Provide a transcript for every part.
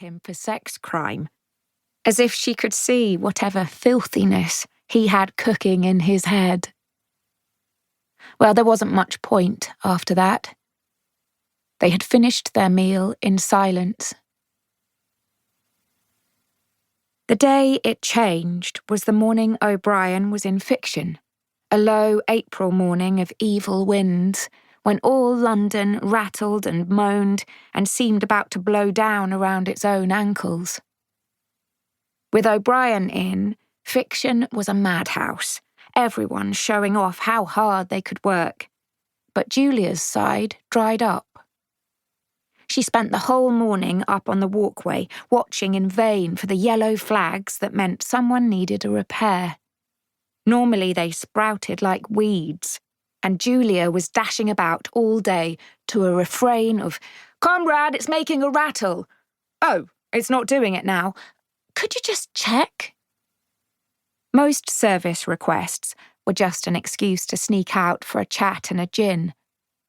him for sex crime, as if she could see whatever filthiness he had cooking in his head. Well, there wasn't much point after that. They had finished their meal in silence. The day it changed was the morning O'Brien was in fiction, a low April morning of evil winds, when all London rattled and moaned and seemed about to blow down around its own ankles. With O'Brien in, fiction was a madhouse, everyone showing off how hard they could work. But Julia's side dried up. She spent the whole morning up on the walkway, watching in vain for the yellow flags that meant someone needed a repair. Normally they sprouted like weeds, and Julia was dashing about all day to a refrain of, "Comrade, it's making a rattle. Oh, it's not doing it now. Could you just check?" Most service requests were just an excuse to sneak out for a chat and a gin,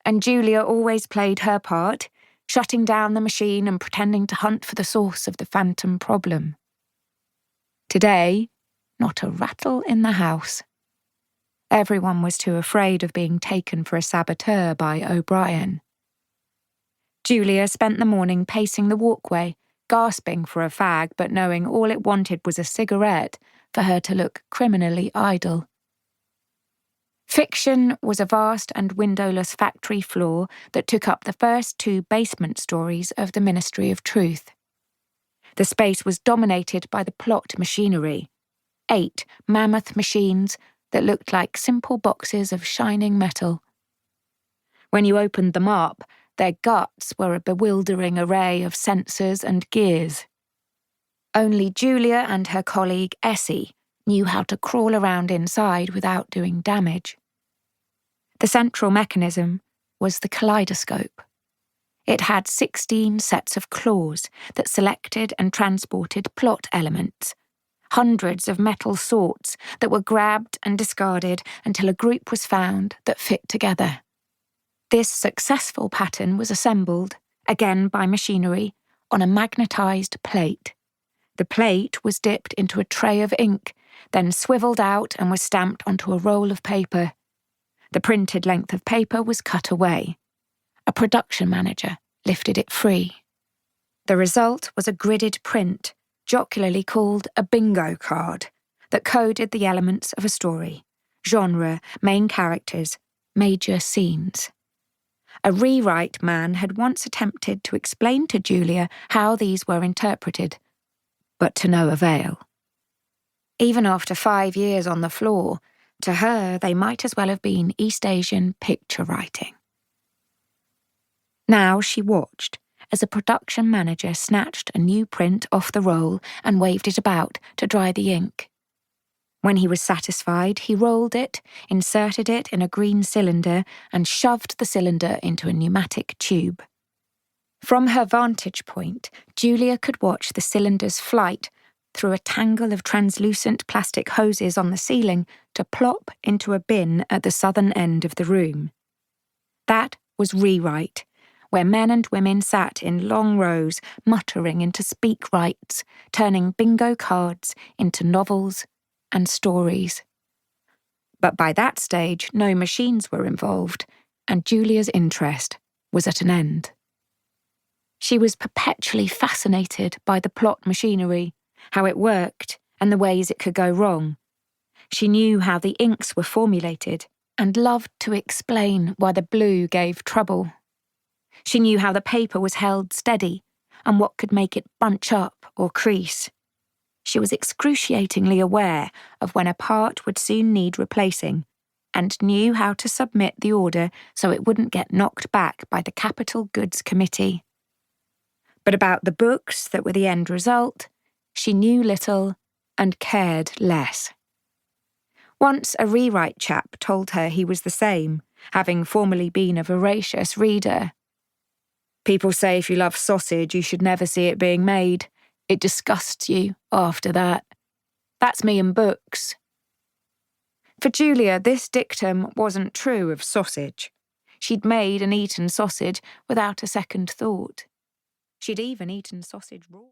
and Julia always played her part, shutting down the machine and pretending to hunt for the source of the phantom problem. Today, not a rattle in the house. Everyone was too afraid of being taken for a saboteur by O'Brien. Julia spent the morning pacing the walkway, gasping for a fag but knowing all it wanted was a cigarette for her to look criminally idle. Fiction was a vast and windowless factory floor that took up the first 2 basement stories of the Ministry of Truth. The space was dominated by the plot machinery, 8 mammoth machines that looked like simple boxes of shining metal. When you opened them up, their guts were a bewildering array of sensors and gears. Only Julia and her colleague Essie knew how to crawl around inside without doing damage. The central mechanism was the kaleidoscope. It had 16 sets of claws that selected and transported plot elements, hundreds of metal sorts that were grabbed and discarded until a group was found that fit together. This successful pattern was assembled, again by machinery, on a magnetised plate. The plate was dipped into a tray of ink, then swivelled out and was stamped onto a roll of paper. The printed length of paper was cut away. A production manager lifted it free. The result was a gridded print, jocularly called a bingo card, that coded the elements of a story: genre, main characters, major scenes. A rewrite man had once attempted to explain to Julia how these were interpreted, but to no avail. Even after 5 years on the floor, to her they might as well have been East Asian picture writing. Now she watched as a production manager snatched a new print off the roll and waved it about to dry the ink. When he was satisfied, he rolled it, inserted it in a green cylinder, and shoved the cylinder into a pneumatic tube. From her vantage point, Julia could watch the cylinder's flight through a tangle of translucent plastic hoses on the ceiling to plop into a bin at the southern end of the room. That was rewrite, where men and women sat in long rows, muttering into speak-rights, turning bingo cards into novels and stories. But by that stage, no machines were involved, and Julia's interest was at an end. She was perpetually fascinated by the plot machinery, how it worked, and the ways it could go wrong. She knew how the inks were formulated, and loved to explain why the blue gave trouble. She knew how the paper was held steady, and what could make it bunch up or crease. She was excruciatingly aware of when a part would soon need replacing, and knew how to submit the order so it wouldn't get knocked back by the Capital Goods Committee. But about the books that were the end result, she knew little and cared less. Once a rewrite chap told her he was the same, having formerly been a voracious reader. "People say if you love sausage, you should never see it being made. It disgusts you after that. That's me in books." For Julia, this dictum wasn't true of sausage. She'd made and eaten sausage without a second thought. She'd even eaten sausage raw.